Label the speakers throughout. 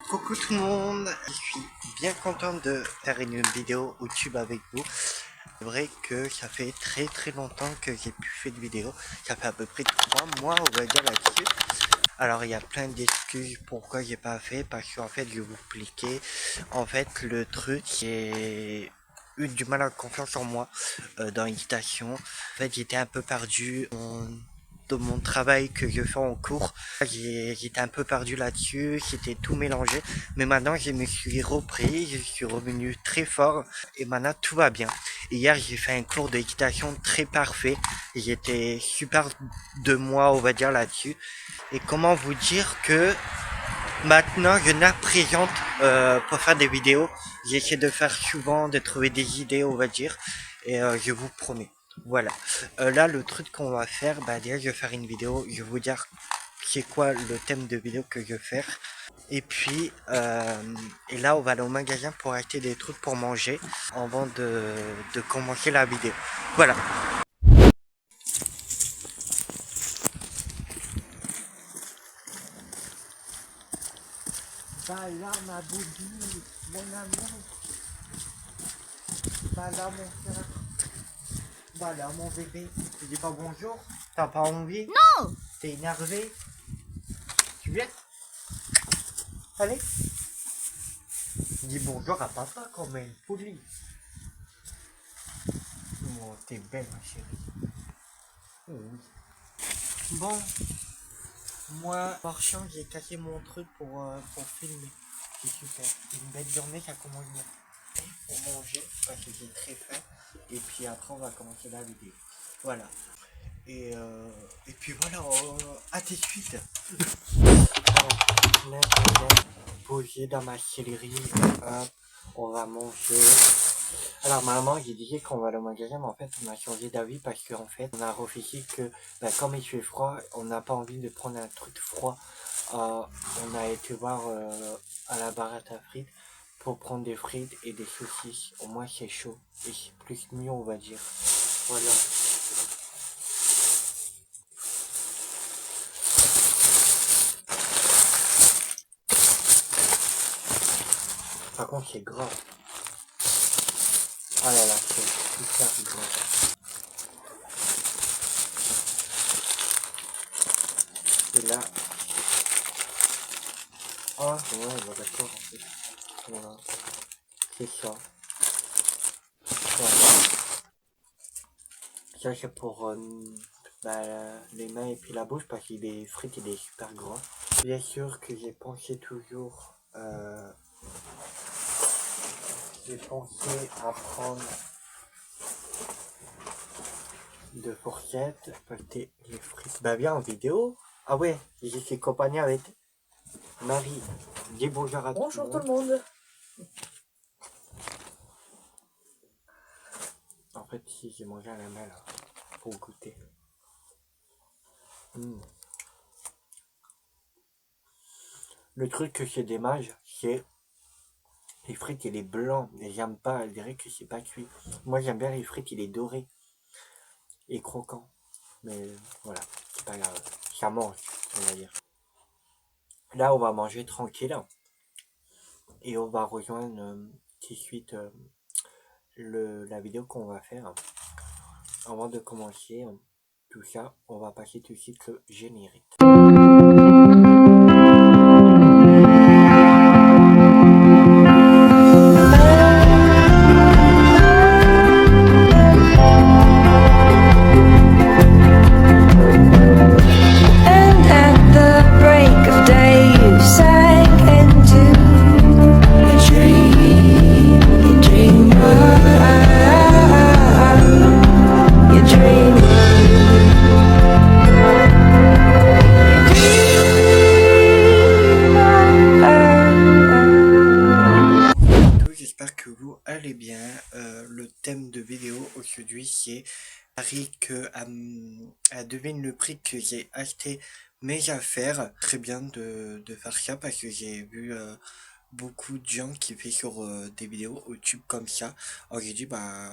Speaker 1: Coucou tout le monde, je suis bien content de faire une vidéo YouTube avec vous. C'est vrai que ça fait très longtemps que j'ai pu faire de vidéo. Ça fait à peu près 3 mois on va dire là-dessus. Alors il y a plein d'excuses pourquoi j'ai pas fait, parce qu'en fait je vais vous expliquer. En fait le truc j'ai eu du mal à confiance en moi dans l'équitation. En fait j'étais un peu perdu de mon travail que je fais en cours. J'étais un peu perdu là-dessus, c'était tout mélangé. Mais maintenant, je me suis repris, je suis revenu très fort et maintenant tout va bien. Hier, j'ai fait un cours d'équitation très parfait. J'étais super de moi, on va dire là-dessus. Et comment vous dire que maintenant, je n'appréhende pour faire des vidéos. J'essaie de faire souvent, de trouver des idées, on va dire. Et je vous promets. Voilà. Là, le truc qu'on va faire, bah déjà, je vais faire une vidéo. Je vais vous dire c'est quoi le thème de vidéo que je vais faire. Et puis, et là, on va aller au magasin pour acheter des trucs pour manger avant de commencer la vidéo. Voilà. Bah là, ma bobine, mon amour. Bah là, mon cœur. Bah là, mon bébé. Tu dis pas bonjour? T'as pas envie?
Speaker 2: Non!
Speaker 1: T'es énervé? Tu viens? Allez. Dis bonjour à papa quand même, folie. Oh, t'es belle, ma chérie. Oh, oui. Bon, moi, par chance, j'ai cassé mon truc pour filmer. C'est super. Une belle journée, ça commence bien. Pour manger, parce que j'ai très faim. Et puis après, on va commencer la vidéo. Voilà. Et puis voilà, à tout de suite. Là, je vais poser dans ma céleri. Hop, on va manger. Alors maman, j'ai dit qu'on va aller au magasin, mais en fait on a changé d'avis parce qu'en fait on a réfléchi que comme il fait froid, on n'a pas envie de prendre un truc froid. On a été voir à la baratte à frites pour prendre des frites et des saucisses. Au moins c'est chaud et c'est plus mieux on va dire. Voilà. Par contre c'est gras. Ah là là, c'est super gras. Et là. Ah ouais, bah d'accord en fait. Voilà. C'est ça. Voilà. Ça c'est pour les mains et puis la bouche parce qu'il est frites il est super gras. Bien sûr que j'ai pensé toujours j'ai pensé à prendre deux fourchettes parce que les frites. Bah viens en vidéo. Ah ouais, j'ai fait compagnie avec Marie. Dis bonjour à
Speaker 2: Bonjour tout le monde.
Speaker 1: En fait si j'ai mangé à la main là pour goûter. Le truc que c'est dommage, c'est les frites il est blanc, mais j'aime pas, je dirais que c'est pas cuit. Moi j'aime bien les frites, il est doré et croquant. Mais voilà, c'est pas grave, ça mange, on va dire. Là on va manger tranquille et on va rejoindre tout de suite la vidéo qu'on va faire. Avant de commencer tout ça, on va passer tout de suite le générique. J'espère que vous allez bien. Le thème de vidéo aujourd'hui c'est Marie que devine le prix que j'ai acheté mes affaires. Très bien de faire ça parce que j'ai vu beaucoup de gens qui fait sur des vidéos YouTube comme ça. Alors j'ai dit bah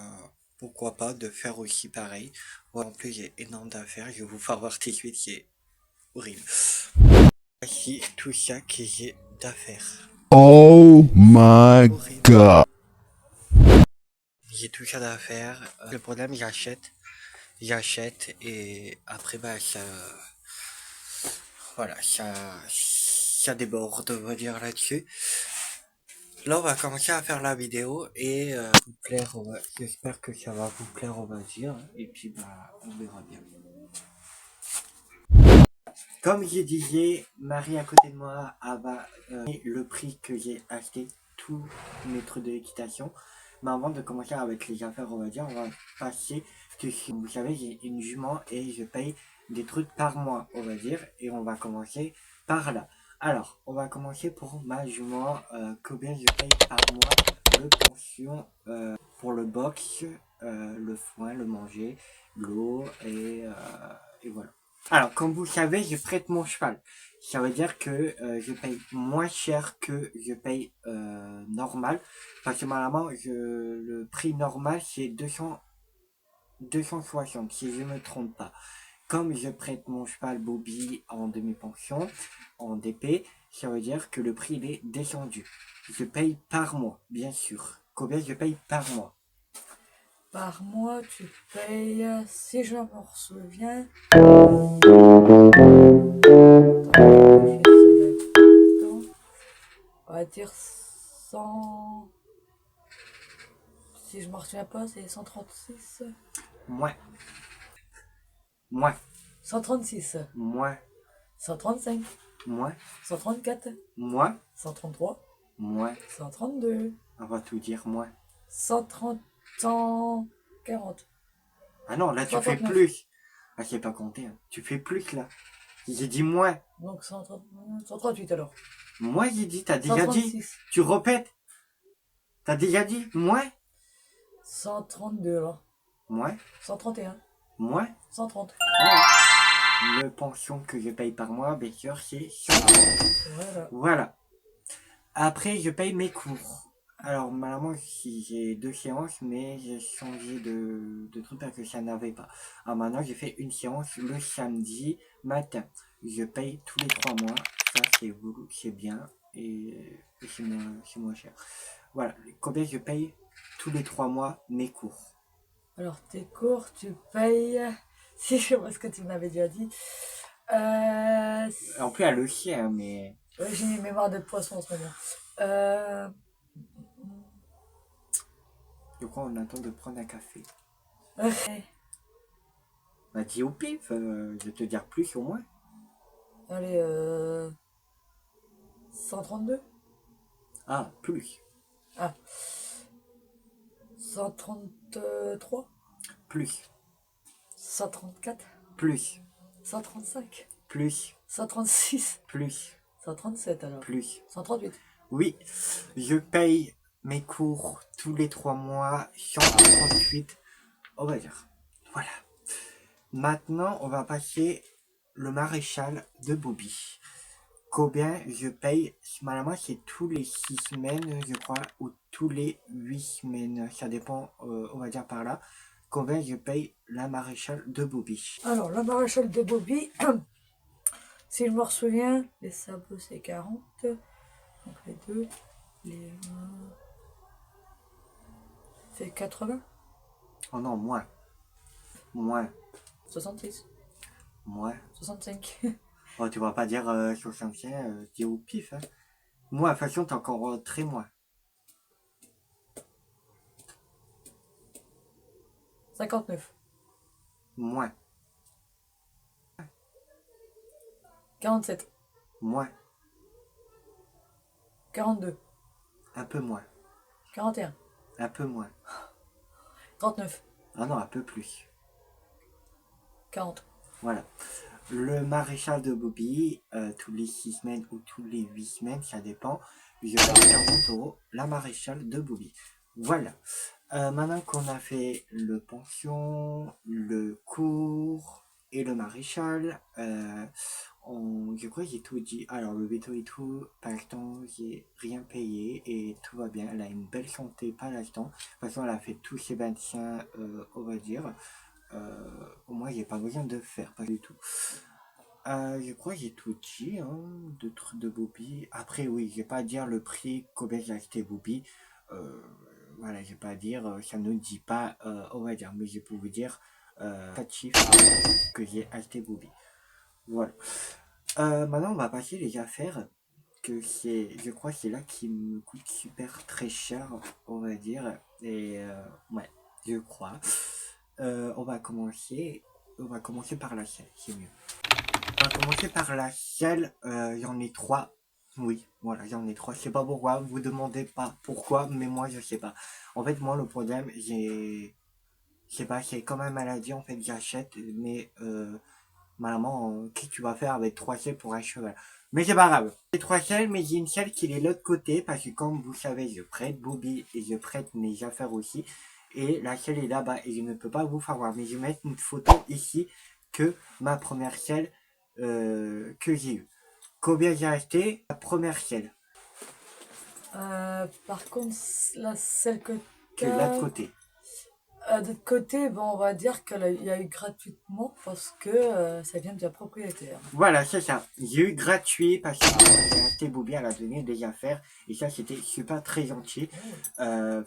Speaker 1: pourquoi pas de faire aussi pareil. Moi en plus j'ai énorme d'affaires, je vais vous faire voir tout de suite, c'est horrible. Voici tout ça que j'ai d'affaires.
Speaker 2: Oh my god.
Speaker 1: J'ai tout ça à faire. Le problème, j'achète et après, bah, voilà, ça déborde, on va dire là-dessus. Là, on va commencer à faire la vidéo et vous plaire, j'espère que ça va vous plaire, on va dire. Et puis, bah, on verra bien. Comme je disais, Marie à côté de moi a le prix que j'ai acheté tous mes trucs de l'équitation. Mais avant de commencer avec les affaires, on va dire, on va passer, que vous savez, j'ai une jument et je paye des trucs par mois, on va dire, et on va commencer par là. Alors, on va commencer pour ma jument, combien je paye par mois le pension pour le box, le foin, le manger, l'eau et voilà. Alors, comme vous le savez, je prête mon cheval. Ça veut dire que je paye moins cher que je paye normal. Parce que normalement, le prix normal, c'est 260, si je ne me trompe pas. Comme je prête mon cheval Bobby en demi-pension, en DP, ça veut dire que le prix il est descendu. Je paye par mois, bien sûr. Combien je paye par mois?
Speaker 3: Par mois, tu payes, si je m'en souviens, on va dire 100, si je m'en souviens pas, c'est 136,
Speaker 1: Moins. Moins.
Speaker 3: 136,
Speaker 1: Moins.
Speaker 3: 135,
Speaker 1: Moins.
Speaker 3: 134,
Speaker 1: Moins.
Speaker 3: 133,
Speaker 1: Moins.
Speaker 3: 132,
Speaker 1: On va tout dire moins.
Speaker 3: 130, 140.
Speaker 1: Ah non, là tu fais
Speaker 3: 139.
Speaker 1: plus. Ah, j'ai pas compté. Hein. Tu fais plus là. J'ai dit moins.
Speaker 3: Donc 130, 138 alors.
Speaker 1: Moi j'ai dit, t'as déjà dit.
Speaker 3: 136.
Speaker 1: Tu répètes. T'as déjà dit moins.
Speaker 3: 132 alors.
Speaker 1: Moins.
Speaker 3: 131.
Speaker 1: Moins.
Speaker 3: 130.
Speaker 1: Voilà. Le pension que je paye par mois, bien sûr, c'est 130.
Speaker 3: Voilà.
Speaker 1: Voilà. Après, je paye mes cours. Alors, normalement, si j'ai 2 séances, mais j'ai changé de truc parce que ça n'avait pas. Alors maintenant, j'ai fait une séance le samedi matin. Je paye tous les 3 mois. Ça, c'est bien et c'est moins cher. Voilà. Combien je paye tous les 3 mois mes cours?
Speaker 3: Alors, tes cours, tu payes. Si je vois ce que tu m'avais déjà dit.
Speaker 1: En plus, elle le sait, hein, mais...
Speaker 3: J'ai une mémoire de poisson en ce moment.
Speaker 1: Je crois qu'on attend de prendre un café.
Speaker 3: Ouais.
Speaker 1: Bah, dis au pif, je vais te dire plus au moins.
Speaker 3: Allez, 132.
Speaker 1: Ah, plus.
Speaker 3: Ah. 133.
Speaker 1: Plus.
Speaker 3: 134.
Speaker 1: Plus.
Speaker 3: 135.
Speaker 1: Plus.
Speaker 3: 136.
Speaker 1: Plus.
Speaker 3: 137 alors.
Speaker 1: Plus.
Speaker 3: 138.
Speaker 1: Oui, je paye mes cours tous les 3 mois, 138, on va dire. Voilà. Maintenant, on va passer le maréchal de Bobby. Combien je paye? Normalement, c'est tous les 6 semaines, je crois, ou tous les 8 semaines. Ça dépend, on va dire par là. Combien je paye la maréchal de Bobby?
Speaker 3: Alors, la maréchal de Bobby, si je me souviens, les sabots c'est 40. Donc les deux, les c'est 80.
Speaker 1: Oh non, moins. Moins.
Speaker 3: 66.
Speaker 1: Moins.
Speaker 3: 65.
Speaker 1: Oh, tu vas pas dire 65, dis au pif. Hein. Moi, de toute façon, t'es encore très moins.
Speaker 3: 59.
Speaker 1: Moins.
Speaker 3: 47.
Speaker 1: Moins.
Speaker 3: 42.
Speaker 1: Un peu moins.
Speaker 3: 41.
Speaker 1: Un peu moins.
Speaker 3: 39.
Speaker 1: Ah non, un peu plus.
Speaker 3: 40.
Speaker 1: Voilà. Le maréchal de Bobby, tous les 6 semaines ou tous les 8 semaines, ça dépend. Je paye 40 € la maréchal de Bobby. Voilà. Maintenant qu'on a fait le pension, le cours et le maréchal, je crois que j'ai tout dit. Alors le veto et tout, par l'instant, j'ai rien payé et tout va bien. Elle a une belle santé par l'instant. De toute façon, elle a fait tous ses vaccins, on va dire. Au moins, j'ai pas besoin de faire, pas du tout. Je crois que j'ai tout dit, hein, de trucs de Bobby. Après, oui, je vais pas dire le prix combien j'ai acheté Bobby. Voilà, je vais pas dire, ça ne dit pas, on va dire, mais je peux vous dire 4 chiffres que j'ai acheté Bobby. Voilà. Maintenant, on va passer les affaires que je crois que c'est là qui me coûte super très cher, on va dire. Et ouais, je crois. On va commencer. On va commencer par la selle, c'est mieux. On va commencer par la selle. J'en ai 3. Oui, voilà, j'en ai 3. Je sais pas pourquoi. Vous demandez pas pourquoi, mais moi je sais pas. En fait, moi le problème, je sais pas, c'est comme une maladie. En fait, j'achète, mais maman, qu'est-ce que tu vas faire avec 3 selles pour un cheval? Mais c'est pas grave. J'ai 3 selles, mais j'ai une selle qui est de l'autre côté, parce que comme vous savez, je prête Bobby et je prête mes affaires aussi. Et la selle est là-bas, et je ne peux pas vous faire voir. Mais je vais mettre une photo ici, que ma première selle que j'ai eue. Combien j'ai acheté la première selle?
Speaker 3: Par contre, celle que
Speaker 1: Que de l'autre côté.
Speaker 3: de l'autre côté, bon, on va dire qu'il y a eu gratuitement parce que ça vient de la propriétaire.
Speaker 1: Voilà, c'est ça. J'ai eu gratuit parce que j'ai acheté Bobby, elle a donné des affaires. Et ça, c'était super très gentil.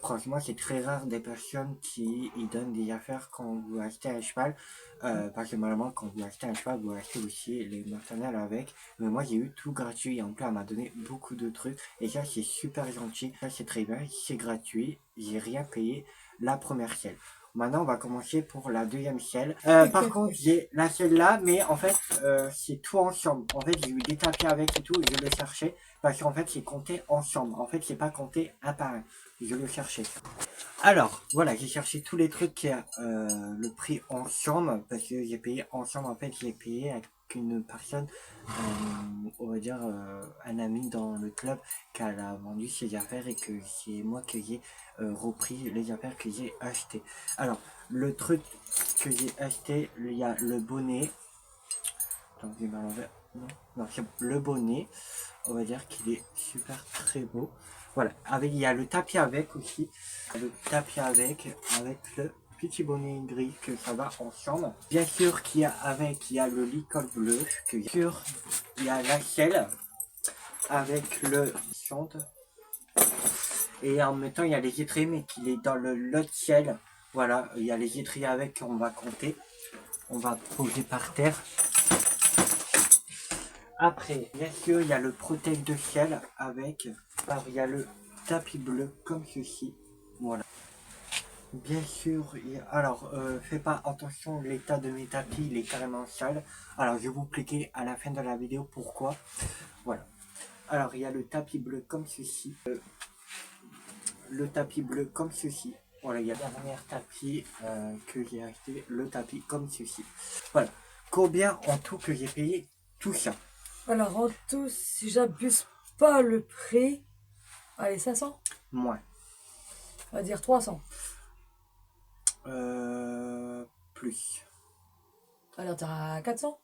Speaker 1: Franchement, c'est très rare des personnes qui y donnent des affaires quand vous achetez un cheval. Parce que normalement, quand vous achetez un cheval, vous achetez aussi les maternelles avec. Mais moi, j'ai eu tout gratuit. Et en plus, elle m'a donné beaucoup de trucs. Et ça, c'est super gentil. Ça, c'est très bien. C'est gratuit. J'ai rien payé la première selle. Maintenant, on va commencer pour la deuxième selle. Par contre, j'ai la selle là, mais en fait, c'est tout ensemble. En fait, j'ai eu des tapis avec et tout, et je le cherchais, parce qu'en fait, c'est compté ensemble. En fait, c'est pas compté un par un. Je le cherchais. Alors, voilà, j'ai cherché tous les trucs qui a le prix ensemble, parce que j'ai payé ensemble. En fait, j'ai payé avec une personne, on va dire un ami dans le club, qu'elle a vendu ses affaires et que c'est moi qui ai repris les affaires que j'ai achetées. Alors, le truc que j'ai acheté, il y a le bonnet. Attends, je vais à l'envers. Non, c'est le bonnet. On va dire qu'il est super très beau. Voilà, il y a le tapis avec aussi. Le tapis avec le petit bonnet gris que ça va ensemble. Bien sûr qu'il y a avec, il y a le licol bleu. Bien sûr, il y a la selle avec le chante. Et en même temps, il y a les étriers, mais qu'il est dans le lot ciel. Voilà, il y a les étriers avec, on va compter. On va poser par terre. Après, bien sûr, il y a le protège de ciel avec. Alors, il y a le tapis bleu comme ceci. Voilà. Bien sûr, alors, fais pas attention, l'état de mes tapis, il est carrément sale. Alors, je vais vous expliquer à la fin de la vidéo pourquoi. Voilà. Alors, il y a le tapis bleu comme ceci. Le tapis bleu comme ceci. Voilà, il y a le dernier tapis que j'ai acheté, le tapis comme ceci. Voilà. Combien en tout que j'ai payé tout ça?
Speaker 3: Alors, en tout, si j'abuse pas le prix, allez, 500,
Speaker 1: Moins.
Speaker 3: on va dire 300.
Speaker 1: Plus.
Speaker 3: Alors, t'as 400,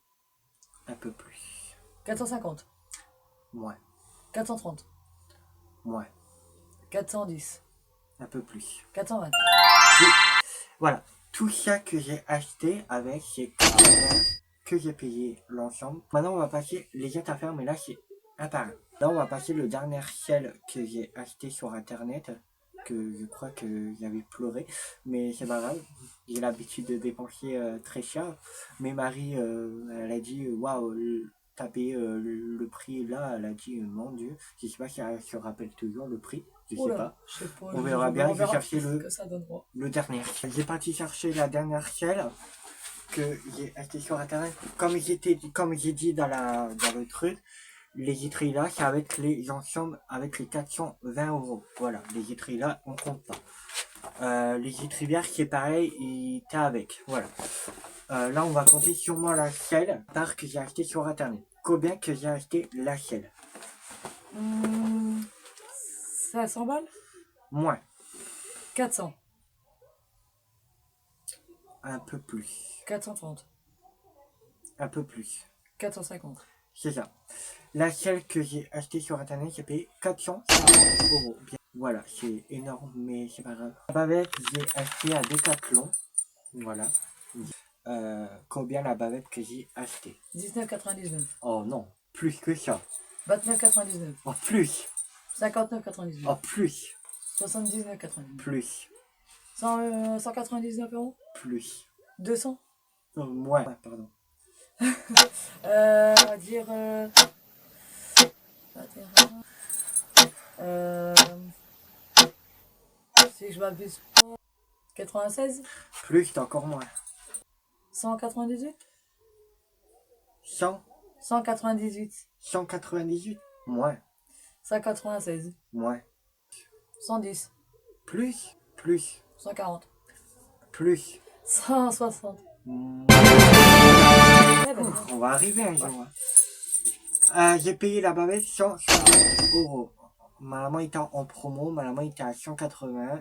Speaker 1: Un peu plus.
Speaker 3: 450,
Speaker 1: Moins.
Speaker 3: 430,
Speaker 1: Moins.
Speaker 3: 410,
Speaker 1: Un peu plus.
Speaker 3: 420.
Speaker 1: Oui. Voilà. Tout ça que j'ai acheté avec, c'est que j'ai payé l'ensemble. Maintenant, on va passer les autres affaires, mais là, c'est un par un. Là, on va passer le dernier ciel que j'ai acheté sur internet, que je crois que j'avais pleuré, mais c'est pas grave. J'ai l'habitude de dépenser très cher. Mais Marie, elle a dit, waouh, t'as payé le prix là. Elle a dit, mon Dieu, je sais pas si elle se rappelle toujours le prix. Je sais pas.
Speaker 3: Je sais pas.
Speaker 1: On verra bien. Je vais chercher
Speaker 3: que ça donnera.
Speaker 1: le dernier. J'ai parti chercher la dernière selle que j'ai acheté sur internet. Comme j'ai dit dans le truc, les étriers là, c'est avec les ensembles, avec les 420 €. Voilà, les étriers là, on compte pas. Les étriers c'est pareil, et t'es avec. Voilà. Là, on va compter sur moi la selle, parce que j'ai acheté sur internet. Combien que j'ai acheté la selle?
Speaker 3: 500 balles,
Speaker 1: Moins.
Speaker 3: 400,
Speaker 1: Un peu plus.
Speaker 3: 430,
Speaker 1: Un peu plus.
Speaker 3: 450.
Speaker 1: C'est ça. La selle que j'ai acheté sur internet, j'ai payé 450 €. Bien. Voilà, c'est énorme, mais c'est pas grave. La bavette, j'ai acheté à Decathlon. Voilà. combien la bavette que j'ai achetée.
Speaker 3: 19,99.
Speaker 1: Oh non, plus que ça.
Speaker 3: 29,99.
Speaker 1: Oh plus.
Speaker 3: 59,99.
Speaker 1: Oh plus.
Speaker 3: 79,99.
Speaker 1: Plus.
Speaker 3: 199 euros.
Speaker 1: Plus.
Speaker 3: 200.
Speaker 1: Ouais, pardon.
Speaker 3: On va dire... si je m'abuse pas... 96.
Speaker 1: Plus, encore moins.
Speaker 3: 198.
Speaker 1: 100.
Speaker 3: 198.
Speaker 1: 198. Moins.
Speaker 3: 196.
Speaker 1: Moins.
Speaker 3: 110.
Speaker 1: Plus. Plus.
Speaker 3: 140.
Speaker 1: Plus.
Speaker 3: 160.
Speaker 1: On va arriver un jour. J'ai payé la bavette 160 euros. Ma maman était en promo, ma maman était à 180.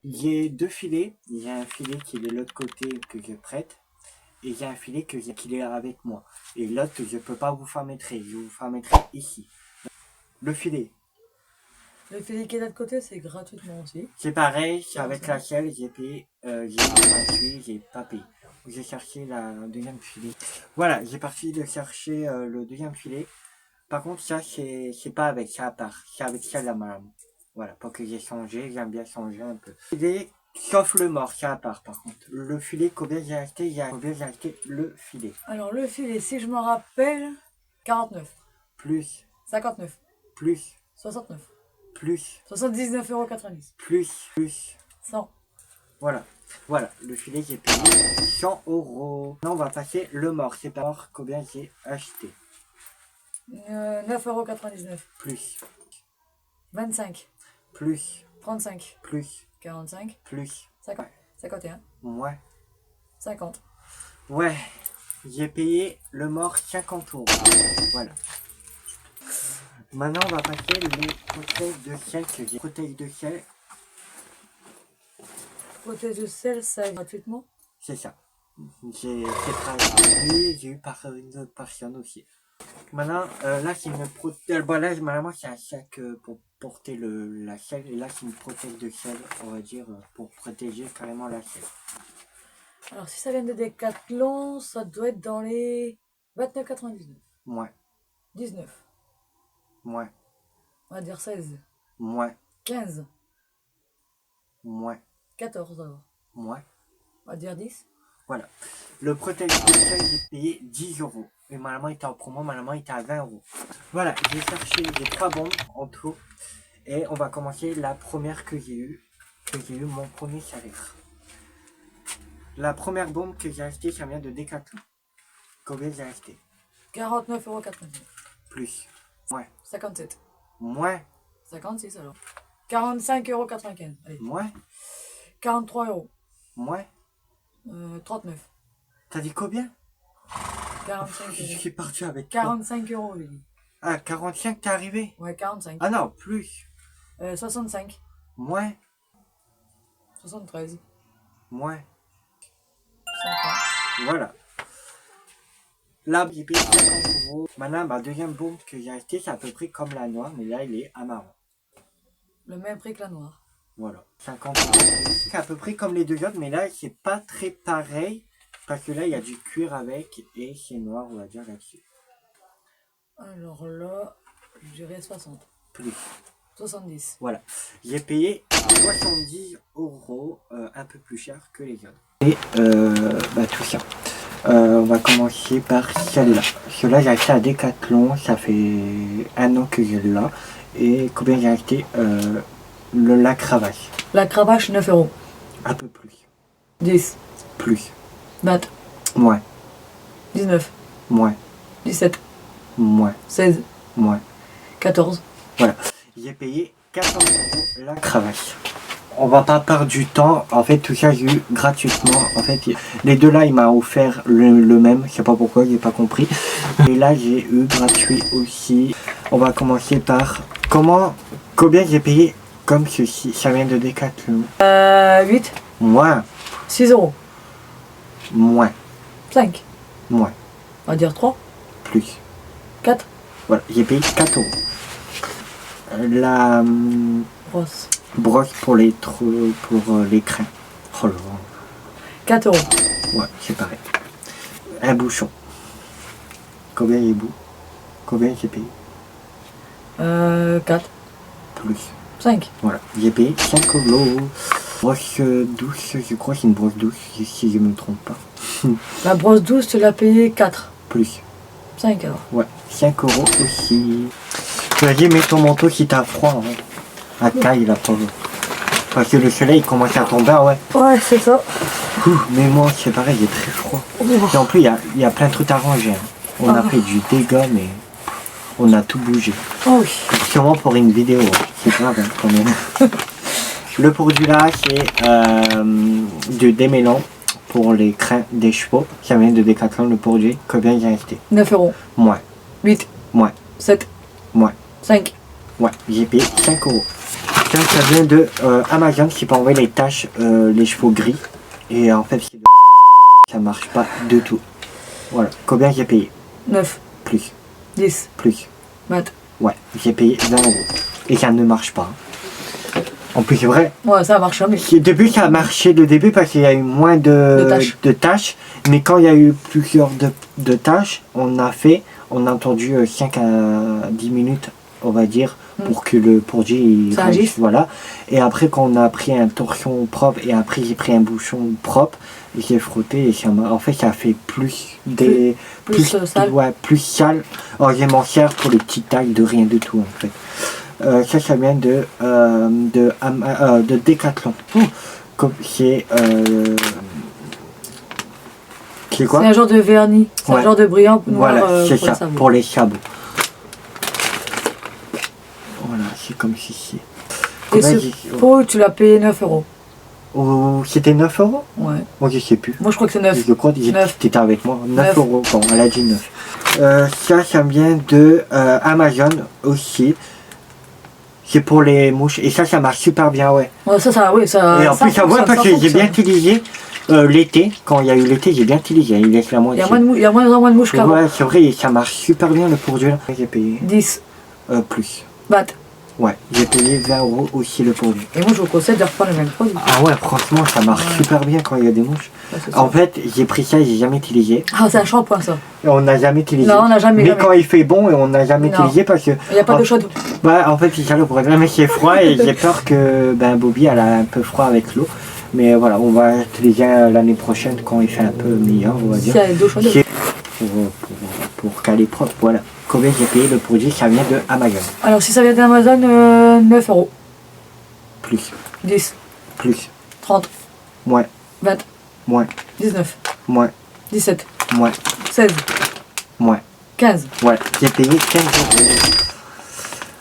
Speaker 1: J'ai deux filets. J'ai un filet qui est de l'autre côté que je prête. Et j'ai un filet qui est avec moi. Et l'autre, je peux pas vous faire mettre. Je vous faire mettre ici. Le filet.
Speaker 3: Le filet qui est de l'autre côté, c'est gratuitement aussi.
Speaker 1: C'est pareil, c'est avec la selle, j'ai payé, j'ai gratuit, j'ai pas payé. J'ai cherché la deuxième filet. Voilà, j'ai parti de chercher le deuxième filet. Par contre, ça, c'est pas avec ça à part. C'est avec ça la maman. Voilà, pour que j'ai changé, j'aime bien changer un peu. Filet, sauf le mort, ça à part par contre. Le filet, combien j'ai acheté, le filet.
Speaker 3: Alors, le filet, si je me rappelle, 49.
Speaker 1: Plus,
Speaker 3: 59.
Speaker 1: plus,
Speaker 3: 69.
Speaker 1: plus,
Speaker 3: 79,90 euros.
Speaker 1: plus.
Speaker 3: 100.
Speaker 1: Voilà, voilà, le filet j'ai payé 100 euros. Maintenant on va passer le mort, c'est pas mort combien j'ai acheté.
Speaker 3: 9,99 €.
Speaker 1: Plus,
Speaker 3: 25.
Speaker 1: plus,
Speaker 3: 35.
Speaker 1: plus,
Speaker 3: 45.
Speaker 1: plus,
Speaker 3: 50. 51.
Speaker 1: ouais,
Speaker 3: 50.
Speaker 1: ouais, j'ai payé le mort 50 euros. Voilà. Maintenant on va passer les prothèses de sel que j'ai. Prothèses de sel,
Speaker 3: Prothèse de sel, ça est gratuitement.
Speaker 1: c'est ça. J'ai fait j'ai eu par une autre personne aussi. Maintenant, là c'est une prothèse. Bon, là, normalement c'est un sac pour porter la selle. Et là c'est une prothèse de sel, on va dire, pour protéger carrément la selle.
Speaker 3: Alors, si ça vient de Decathlon, ça doit être dans les 29,99.
Speaker 1: Ouais,
Speaker 3: 19.
Speaker 1: ouais,
Speaker 3: On va dire 16.
Speaker 1: ouais,
Speaker 3: 15.
Speaker 1: ouais,
Speaker 3: 14 alors.
Speaker 1: ouais.
Speaker 3: On va dire 10.
Speaker 1: Voilà. Le protège de sel, j'ai payé 10 euros. Et ma maman était en promo, ma maman était à 20 euros. Voilà, j'ai cherché les 3 bombes en tout. Et on va commencer la première que j'ai eue mon premier salaire. La première bombe que j'ai achetée, ça vient de Decathlon. Combien j'ai acheté?
Speaker 3: 49,99 €.
Speaker 1: Plus. Ouais.
Speaker 3: 57.
Speaker 1: Moins.
Speaker 3: 56 alors. 45,95 €. Allez.
Speaker 1: Moins.
Speaker 3: 43 €.
Speaker 1: Moins.
Speaker 3: 39.
Speaker 1: T'as dit combien?
Speaker 3: 45
Speaker 1: Je
Speaker 3: €.
Speaker 1: suis parti avec
Speaker 3: 45 €, j'ai dit.
Speaker 1: Ah, 45, t'es arrivé?
Speaker 3: Ouais, 45.
Speaker 1: Ah non, plus.
Speaker 3: 65.
Speaker 1: Moins.
Speaker 3: 73.
Speaker 1: Moins.
Speaker 3: 50.
Speaker 1: Voilà. Là, j'ai payé 50 euros. Maintenant, ma deuxième bombe que j'ai achetée, c'est à peu près comme la noire, mais là, il est à marron.
Speaker 3: Le même prix que la noire.
Speaker 1: Voilà. 50 euros. C'est à peu près comme les deux autres, mais là, c'est pas très pareil. Parce que là, il y a du cuir avec et c'est noir, on va dire, là-dessus.
Speaker 3: Alors là, je dirais 60.
Speaker 1: Plus.
Speaker 3: 70.
Speaker 1: Voilà. J'ai payé 70 euros, un peu plus cher que les autres. Et tout ça. On va commencer par celle-là. Celle-là, j'ai acheté à Decathlon. Ça fait 1 an que j'ai là. Et combien j'ai acheté la cravache.
Speaker 3: La cravache, 9 €.
Speaker 1: Un peu plus.
Speaker 3: 10.
Speaker 1: Plus.
Speaker 3: 20.
Speaker 1: Moins.
Speaker 3: 19.
Speaker 1: Moins.
Speaker 3: 17.
Speaker 1: Moins.
Speaker 3: 16.
Speaker 1: Moins.
Speaker 3: 14.
Speaker 1: Voilà. J'ai payé 14 euros la cravache. On va pas perdre du temps. En fait, tout ça, j'ai eu gratuitement. En fait, les deux là, il m'a offert le même. Je sais pas pourquoi, j'ai pas compris. Et là, j'ai eu gratuit aussi. On va commencer par combien j'ai payé comme ceci. Ça vient de Decathlon.
Speaker 3: 8.
Speaker 1: Moins.
Speaker 3: 6 €.
Speaker 1: Moins.
Speaker 3: 5.
Speaker 1: Moins.
Speaker 3: On va dire 3.
Speaker 1: Plus.
Speaker 3: 4.
Speaker 1: Voilà, j'ai payé 4 euros. La
Speaker 3: Brosse.
Speaker 1: brosse pour les crins. Oh là là.
Speaker 3: 4 €.
Speaker 1: Ouais, c'est pareil. un bouchon. Combien il est beau? Combien j'ai payé?
Speaker 3: 4.
Speaker 1: Plus.
Speaker 3: 5.
Speaker 1: Voilà, j'ai payé 5 euros. Brosse douce, je crois que c'est une brosse douce, si je ne me trompe pas.
Speaker 3: La brosse douce, tu l'as payé 4.
Speaker 1: Plus.
Speaker 3: 5 alors.
Speaker 1: Ouais, 5 euros aussi. Vas-y, mets ton manteau si t'as froid. Hein. À taille là, pauvre. Parce que le soleil commence à tomber, ouais.
Speaker 3: Ouais, c'est ça.
Speaker 1: Mais moi, c'est pareil, il est très froid. Et en plus, il y a plein de trucs à ranger. Hein. On a fait du dégât, mais on a tout bougé.
Speaker 3: Oh oui.
Speaker 1: Sûrement pour une vidéo, c'est grave hein, quand même. Le produit là, c'est du démêlant pour les crins des chevaux. Ça vient de Decathlon, le produit. Combien il a resté?
Speaker 3: 9 euros.
Speaker 1: Moins.
Speaker 3: 8.
Speaker 1: Moins.
Speaker 3: 7.
Speaker 1: Moins.
Speaker 3: 5.
Speaker 1: Ouais, j'ai payé 5 euros. Ça vient de Amazon qui peut envoyer les taches, les chevaux gris. Et en fait, ça marche pas du tout. Voilà. Combien j'ai payé?
Speaker 3: 9.
Speaker 1: Plus.
Speaker 3: 10.
Speaker 1: Plus.
Speaker 3: 20.
Speaker 1: Ouais, j'ai payé 20 euros. Et ça ne marche pas. En plus, c'est vrai.
Speaker 3: Ouais, ça marche jamais.
Speaker 1: Au début, ça a marché de début parce qu'il y a eu moins de tâches. Mais quand il y a eu plusieurs de tâches, on a entendu 5 à 10 minutes, on va dire, pour que le produit
Speaker 3: agisse.
Speaker 1: Voilà. Et après, quand on a pris un torchon propre et après j'ai pris un bouchon propre, j'ai frotté et ça m'a. En fait, ça fait plus
Speaker 3: sale.
Speaker 1: Ouais, plus sale. Alors, je m'en sers pour les petites tailles de rien du tout en fait. Ça vient de Decathlon. C'est quoi?
Speaker 3: C'est un genre de vernis. C'est un genre de brillant noir
Speaker 1: voilà, c'est
Speaker 3: pour
Speaker 1: ça,
Speaker 3: les sabots.
Speaker 1: pour les sabots. Voilà, c'est comme ceci.
Speaker 3: Et ce pot, tu l'as payé 9 euros.
Speaker 1: Oh, c'était 9 euros?
Speaker 3: Ouais.
Speaker 1: Moi, je sais plus.
Speaker 3: Moi, je crois que c'est 9.
Speaker 1: Je crois que tu étais avec moi. 9 euros, bon, elle a dit 9. Ça vient de Amazon aussi. C'est pour les mouches. Et ça marche super bien, ouais.
Speaker 3: Ouais, oui, ça.
Speaker 1: Et en plus, ça voit parce que j'ai bien utilisé l'été. Quand il y a eu l'été, j'ai bien utilisé. Il laisse la moitié.
Speaker 3: Il y a moins de mouches qu'avant.
Speaker 1: Ouais, c'est vrai, ça marche super bien le produit là. J'ai payé
Speaker 3: 10.
Speaker 1: Plus.
Speaker 3: 20.
Speaker 1: Ouais, j'ai payé 20 euros aussi le produit.
Speaker 3: Et moi, je vous conseille de reprendre le même produit.
Speaker 1: Ah ouais, franchement, ça marche super bien quand il y a des mouches.
Speaker 3: Ouais,
Speaker 1: en fait, j'ai pris ça, j'ai jamais utilisé.
Speaker 3: Ah, c'est un shampoing ça.
Speaker 1: Et on n'a jamais utilisé.
Speaker 3: Non, on n'a jamais.
Speaker 1: Mais quand il fait bon, on n'a jamais utilisé parce que.
Speaker 3: Il n'y a pas de chaude.
Speaker 1: Ouais, en fait, c'est ça le problème, c'est froid et j'ai peur que Bobby elle a un peu froid avec l'eau. Mais voilà, on va utiliser l'année prochaine quand il fait un peu meilleur, on va dire.
Speaker 3: S'il y a d'eau chaude.
Speaker 1: Pour caler propre, voilà. Combien j'ai payé le produit, ça vient de Amazon.
Speaker 3: Alors si ça vient d'Amazon, 9 euros.
Speaker 1: Plus.
Speaker 3: 10.
Speaker 1: Plus.
Speaker 3: 30.
Speaker 1: Moins.
Speaker 3: 20.
Speaker 1: Moins.
Speaker 3: 19.
Speaker 1: Moins.
Speaker 3: 17.
Speaker 1: Moins.
Speaker 3: 16.
Speaker 1: Moins.
Speaker 3: 15.
Speaker 1: Voilà, j'ai payé 15 euros.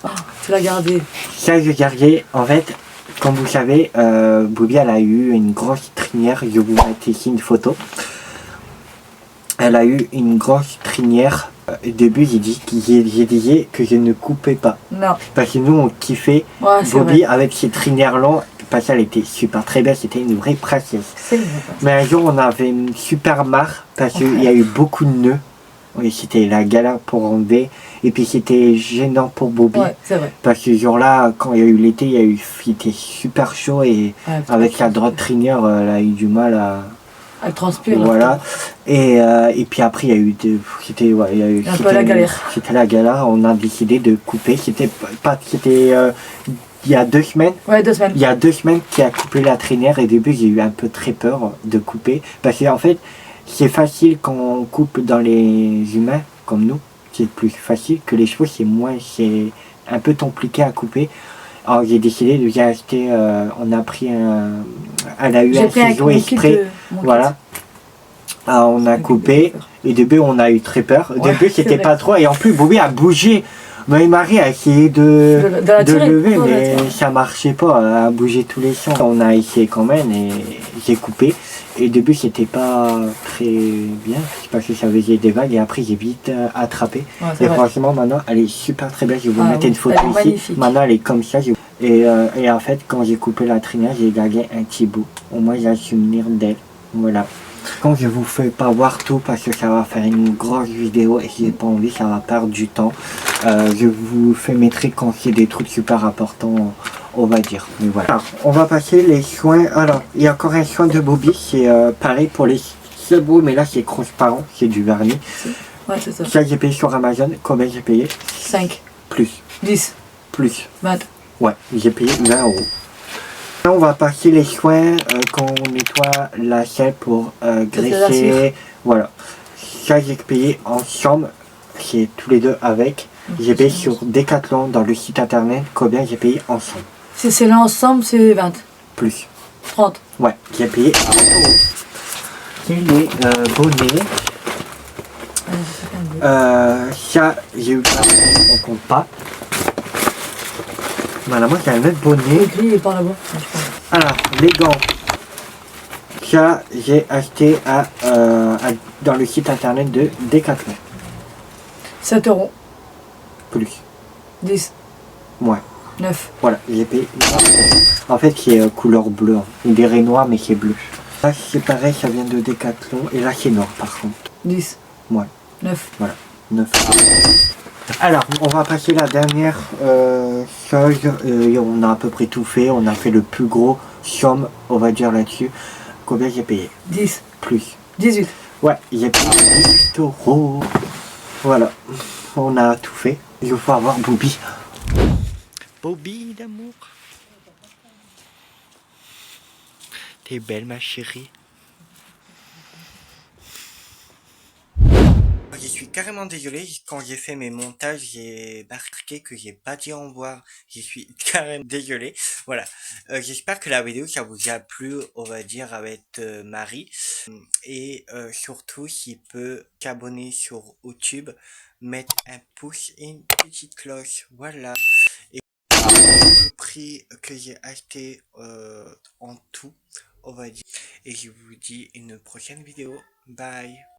Speaker 3: Oh, tu l'as gardé.
Speaker 1: Ça, j'ai gardé. En fait, comme vous savez, Bobby, elle a eu une grosse crinière. Je vous mets ici une photo. Elle a eu une grosse crinière. Au début, j'ai dit que je ne coupais pas.
Speaker 3: Non.
Speaker 1: Parce que nous, on kiffait Bobby avec ses crinières longues. Parce qu'elle était super très belle, c'était une vraie princesse. Mais un jour, on avait une super marre parce qu'il y a eu beaucoup de nœuds. Oui, c'était la galère pour enlever. Et puis c'était gênant pour Bobby.
Speaker 3: Ouais, c'est vrai.
Speaker 1: Parce que ce jour-là, quand il y a eu l'été, il était super chaud et avec la droite crinière, elle a eu du mal à.
Speaker 3: Elle transpire.
Speaker 1: Voilà. Et puis après, il y a eu
Speaker 3: un peu la galère.
Speaker 1: C'était la galère. On a décidé de couper. C'était il y a 2 semaines.
Speaker 3: Ouais, 2 semaines.
Speaker 1: Il y a 2 semaines qu'il a coupé la traînière et au début, j'ai eu un peu très peur de couper. Parce qu'en fait, c'est facile quand on coupe dans les humains, comme nous. C'est plus facile que les chevaux, c'est un peu compliqué à couper. Alors j'ai décidé de acheter, on a pris elle a eu un ciseau exprès, voilà. Alors on a coupé, et au début on a eu très peur. Au début c'était pas trop, et en plus Bobby a bougé. Marie a essayé de lever, mais ça marchait pas, elle a bougé tous les sons. On a essayé quand même, et j'ai coupé. Et au début c'était pas très bien, parce que ça faisait des vagues, et après j'ai vite attrapé.
Speaker 3: Ouais,
Speaker 1: et franchement maintenant elle est super très belle, je vais vous mettre une photo ici.
Speaker 3: Magnifique.
Speaker 1: Maintenant elle est comme ça. Et en fait quand j'ai coupé la traînière, j'ai gardé un petit bout. Au moins j'ai un souvenir d'elle. Voilà. Quand je vous fais pas voir tout parce que ça va faire une grosse vidéo et j'ai pas envie, ça va perdre du temps. Je vous fais mettre quand c'est des trucs super importants, on va dire. Mais voilà. Alors, on va passer les soins. Alors, il y a encore un soin de Bobby, c'est pareil pour les c'est beau, mais là c'est transparent, c'est du vernis.
Speaker 3: Ouais, c'est ça.
Speaker 1: Ça, j'ai payé sur Amazon. Combien j'ai payé?
Speaker 3: 5,
Speaker 1: Plus.
Speaker 3: 10,
Speaker 1: Plus.
Speaker 3: 20.
Speaker 1: Ouais, j'ai payé 20 euros. Là, on va passer les soins quand on nettoie la selle pour
Speaker 3: la
Speaker 1: graisser.
Speaker 3: cire.
Speaker 1: Voilà. Ça, j'ai payé ensemble. C'est tous les deux avec. J'ai payé sur Decathlon dans le site internet. Combien j'ai payé ensemble?
Speaker 3: Si c'est l'ensemble, c'est 20.
Speaker 1: Plus.
Speaker 3: 30.
Speaker 1: Ouais, j'ai payé 30 euros. Et les bonnets. Ça, j'ai eu on compte pas. Voilà, moi j'ai un autre bonnet.
Speaker 3: Le gris est par là-bas. Ouais, je pense.
Speaker 1: Alors, les gants. Ça, j'ai acheté dans le site internet de Decathlon.
Speaker 3: 7 euros.
Speaker 1: Plus.
Speaker 3: 10,
Speaker 1: Ouais.
Speaker 3: 9.
Speaker 1: Voilà, j'ai payé. En fait, c'est couleur bleue. Hein. Il dirait noir, mais c'est bleu. Là, c'est pareil, ça vient de Decathlon. Et là, c'est noir par contre.
Speaker 3: 10.
Speaker 1: Ouais.
Speaker 3: 9.
Speaker 1: Voilà. 9. Alors, on va passer la dernière chose. On a à peu près tout fait. On a fait le plus gros somme, on va dire là-dessus. Combien j'ai payé?
Speaker 3: 10.
Speaker 1: Plus.
Speaker 3: 18.
Speaker 1: Ouais, j'ai payé 18 euros. Voilà. On a tout fait. Il faut avoir Bobby. Bobby d'amour. T'es belle ma chérie. Je suis carrément désolé, quand j'ai fait mes montages, j'ai marqué que j'ai pas dit au revoir. Je suis carrément désolé. Voilà. J'espère que la vidéo ça vous a plu, on va dire, avec Marie. Et surtout, s'il peut s'abonner sur YouTube, mettre un pouce et une petite cloche. Voilà. Et le prix que j'ai acheté en tout, on va dire. Et je vous dis une prochaine vidéo. Bye.